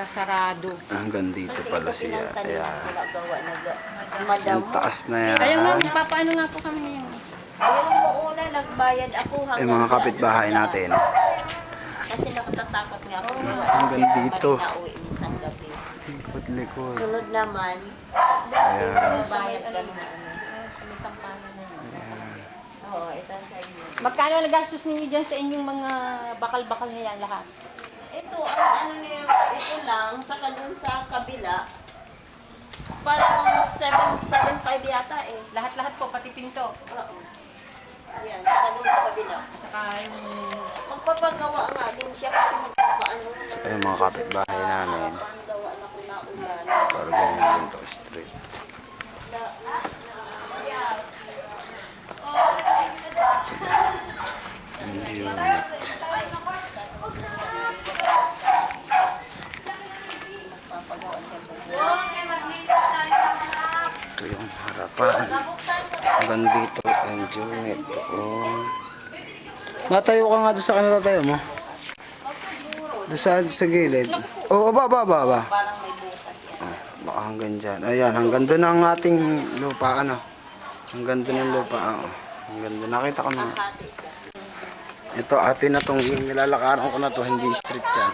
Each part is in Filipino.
sarado. Hanggang dito pala siya. Ayan. Madaw. Ang taas na yan. Kaya nga, papaano nga po kami ngayon? Pero mo una, nagbayad ako hanggang Yung mga kapitbahay natin. Kasi nakatatakot nga ako. Hanggang dito. Nauwi minsan gabi. Likod-likod. Sunod naman, Ayan. bayad ka na. Sumisampalan na yun. Oo, ito sa inyo. Magkano nagastos ninyo dyan sa inyong mga bakal-bakal na yan lahat? Ito, ang ano niya, ito lang, saka dun sa kabila, parang 7.5 yata eh. Lahat-lahat po, pati pinto. Oo. Yan, saka dun sa kabila. Saka yung... Magpapagawa nga din siya kasi magpapaano na. Ayun mga kapitbahay namin. Gawa na kung naulan. Parang ganyan din to, straight. Hindi yun. Ito yung harapan. Hanggang dito ang unit. Oh. Matayo ka nga doon sa kanila tayo mo. Doon sa gilid. Oo, baba. Parang may bukas yan. Baka hanggang dyan. Ayan, hanggang doon ang ating lupa, ano. Hanggang doon ang lupa, oo. Hanggang doon. Nakita ko naman. Hati ka. Ito, atin na itong nilalakaran ko na to. Hindi street yan.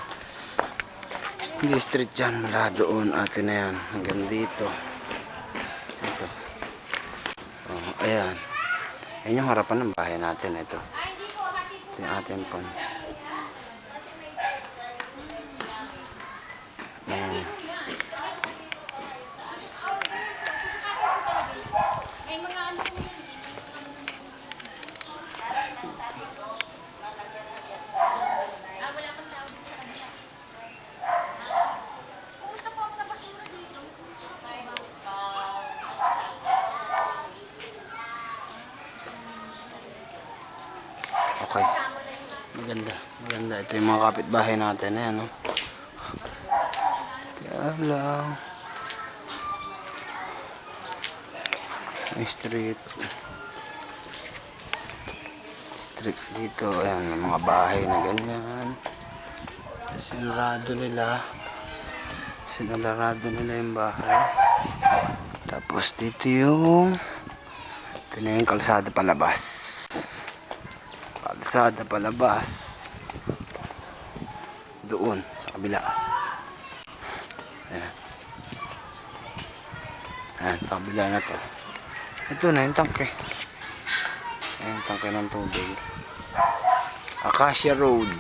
Hindi street yan. Mula doon, atin na yan. Hanggang dito. Ito. Oh, ayan. Ayan yung harapan ng bahay natin. Ito. Ito yung ating pang. Ayan. Okay. Maganda. Ito yung mga kapitbahay natin. Ayan, no? Kaya lang. May street. Street dito. Ayan, mga bahay na ganyan. Sinarado nila yung bahay. Tapos dito yung ito na yung kalsada palabas. Doon sa kabila. Ayan. Ayan, sa kabila na to. Ito na yung tangke. Ayan yung tangke ng tubig. Acacia Road,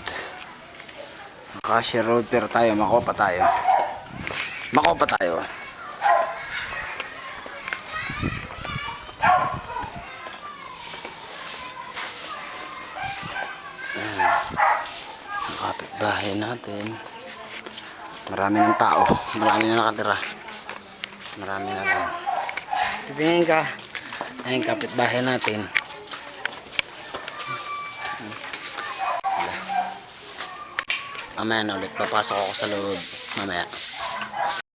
pero tayo Makopa tayo. Ang kapitbahay natin. Marami ng tao. Marami na nakatira. Marami na rin. Titingin ka. Ayun kapitbahay natin. Mamaya na ulit. Papasok ako sa loob. Mamaya.